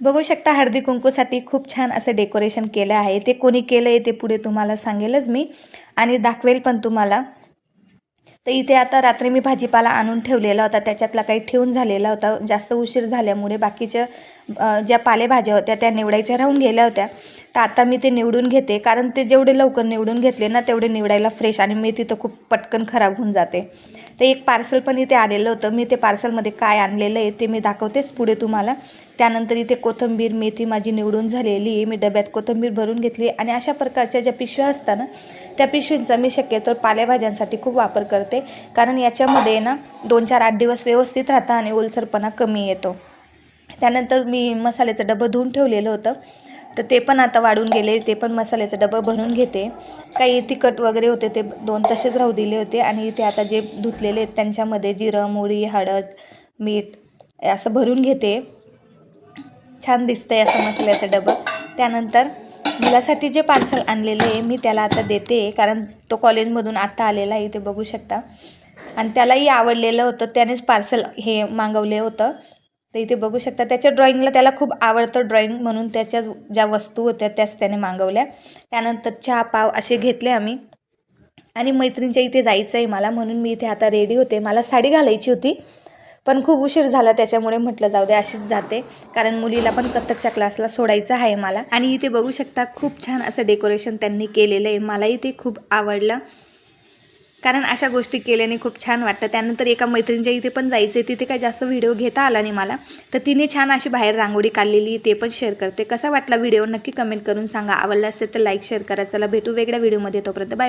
बघू शकता हळदी कुंकूसाठी खूप छान असं डेकोरेशन केलं आहे। ते कोणी केलं आहे ते पुढे तुम्हाला सांगेलच मी आणि दाखवेल पण तुम्हाला। तर इथे आता रात्री मी भाजीपाला आणून ठेवलेला होता, त्याच्यातला काही ठेवून झालेला होता। जास्त उशीर झाल्यामुळे बाकीच्या ज्या पालेभाज्या होत्या त्या निवडायच्या राहून गेल्या होत्या। तर आता मी ते निवडून घेते, कारण ते जेवढे लवकर निवडून घेतले ना तेवढे निवडायला फ्रेश आणि मेथी तर खूप पटकन खराब होऊन जाते। तर एक पार्सल पण इथे आलेलं होतं, मी ते पार्सलमध्ये काय आणलेलं आहे ते मी दाखवतेच पुढे तुम्हाला। त्यानंतर इथे कोथिंबीर मेथी माझी निवडून झालेली आहे, मी डब्यात कोथिंबीर भरून घेतली आणि अशा प्रकारच्या ज्या पिशव्या असतात ना त्या पिशवींचा मी शक्यतो पालेभाज्यांसाठी खूप वापर करते, कारण याच्यामध्ये ना 2-4-8 दिवस व्यवस्थित राहतं आणि ओलसरपणा कमी येतो। त्यानंतर मी मसाल्याचं डबं धुवून ठेवलेलं होतं, तर ते पण आता वाढून गेले, ते पण मसाल्याचं डबं भरून घेते। काही तिखट वगैरे होते ते 2 तसेच राहू दिले होते आणि इथे आता जे धुतलेले आहेत त्यांच्यामध्ये जिरं, मोहरी, हळद, मीठ असं भरून घेते। छान दिसतंय असं मसाल्याचं डबं। त्यानंतर मुलासाठी जे पार्सल आणलेले आहे मी त्याला आता देते, कारण तो कॉलेजमधून आता आलेला आहे, इथे बघू शकता आणि त्यालाही आवडलेलं होतं, त्यानेच पार्सल हे मागवले होतं। तर इथे बघू शकता त्याच्या ड्रॉइंगला त्याला खूप आवडतं ड्रॉइंग, म्हणून त्याच्या ज्या वस्तू होत्या त्याच त्याने मागवल्या। त्यानंतर चहा पाव असे घेतले आम्ही आणि मैत्रिणीच्या इथे जायचं आहे मला, म्हणून मी इथे आता रेडी होते। मला साडी घालायची होती पण खूप उशीर झाला, त्याच्यामुळे म्हटलं जाऊ दे अशीच जाते, कारण मुलीला पण कथ्थकच्या क्लासला सोडायचं आहे मला। आणि इथे बघू शकता खूप छान असं डेकोरेशन त्यांनी केलेलं आहे, मलाही ते खूप आवडलं, कारण अशा गोष्टी केल्याने खूप छान वाटतं। त्यानंतर एका मैत्रिणीच्या इथे पण जायचं आहे, तिथे काय जास्त व्हिडिओ घेता आला नाही मला, तर तिने छान अशी बाहेर रांगोळी काढलेली ते पण शेअर करते। कसा वाटला व्हिडिओ नक्की कमेंट करून सांगा, आवडला असेल तर लाईक शेअर करा। चला भेटू वेगळ्या व्हिडिओमध्ये, तोपर्यंत बाय।